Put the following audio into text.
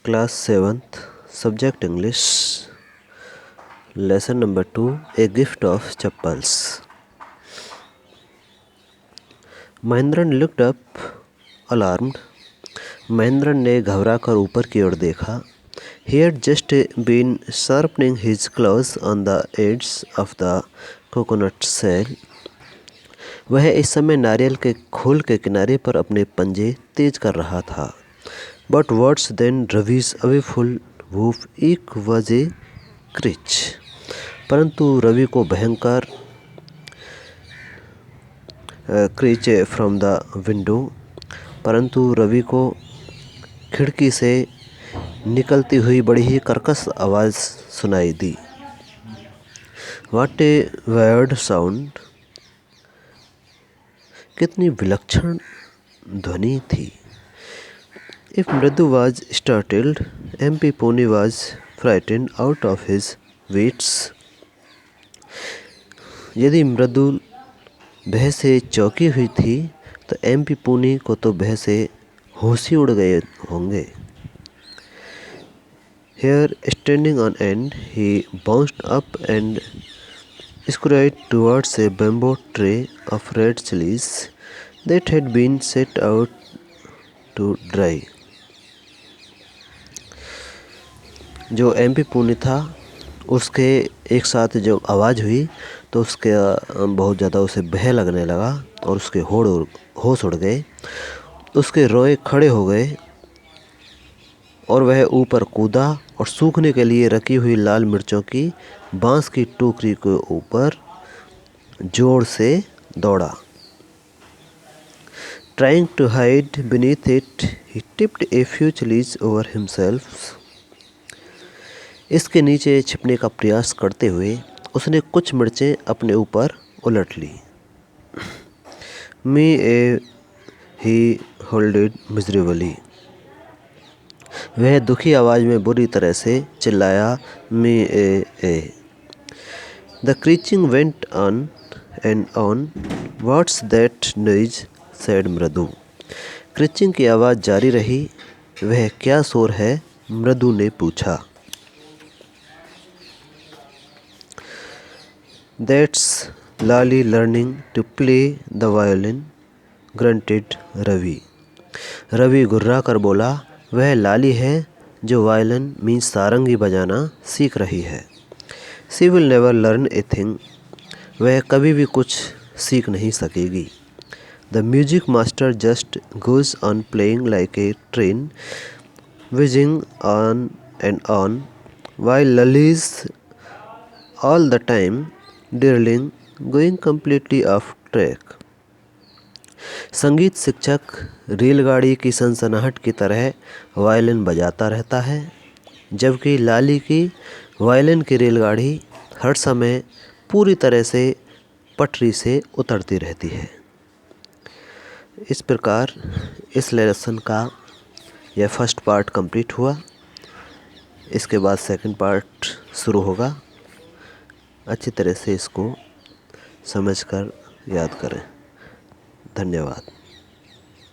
Class 7th subject English lesson number 2 a gift of chappals. Mahendran looked up alarmed. Mahendran ने घबरा कर ऊपर की ओर देखा। He had just been sharpening his claws on the ends of the coconut shell. वह इस समय नारियल के खोल के किनारे पर अपने पंजे तेज कर रहा था। But worse than Ravi's awful woof एक was a screech. परंतु रवि को भयंकर क्रीच फ्रॉम द विंडो, परंतु रवि को खिड़की से निकलती हुई बड़ी ही कर्कश आवाज़ सुनाई दी। What a weird sound! कितनी विलक्षण ध्वनि थी। If Mridu was startled, MP Pony was frightened out of his wits. यदि मृदु भय से चौंकी हुई थी तो MP पूनी को तो भय से होश ही उड़ गए होंगे। Here, standing on end, he bounced up and scurried towards a bamboo tray of red chilies that had been set out to dry. जो MP पूनी था उसके एक साथ जो आवाज़ हुई तो उसके बहुत ज़्यादा उसे भय लगने लगा और उसके होश उड़ गए। उसके रोए खड़े हो गए और वह ऊपर कूदा और सूखने के लिए रखी हुई लाल मिर्चों की बांस की टोकरी के ऊपर जोर से दौड़ा। Trying to hide beneath it, he tipped a few chilies over himself. इसके नीचे छिपने का प्रयास करते हुए उसने कुछ मिर्चें अपने ऊपर उलट ली। Me a he howled miserably. वह दुखी आवाज़ में बुरी तरह से चिल्लाया Me a. The screeching went on and on. What's that noise? said मृदु। क्रीचिंग की आवाज़ जारी रही। वह क्या शोर है? मृदु ने पूछा। That's Lali learning to play the violin, grunted Ravi. Ravi गुर्रा कर बोला, वह लाली है जो वायलिन मीन्स सारंगी बजाना सीख रही है। She will never learn a thing. वह कभी भी कुछ सीख नहीं सकेगी। The music master just goes on playing like a train, whizzing on and on, while Lali's all the time derailing, going completely off track. संगीत शिक्षक रेलगाड़ी की सनसनाहट की तरह वायलिन बजाता रहता है, जबकि लाली की वायलिन की रेलगाड़ी हर समय पूरी तरह से पटरी से उतरती रहती है। इस प्रकार इस लेसन का यह फर्स्ट पार्ट कंप्लीट हुआ। इसके बाद सेकंड पार्ट शुरू होगा। अच्छी तरह से इसको समझकर याद करें। धन्यवाद।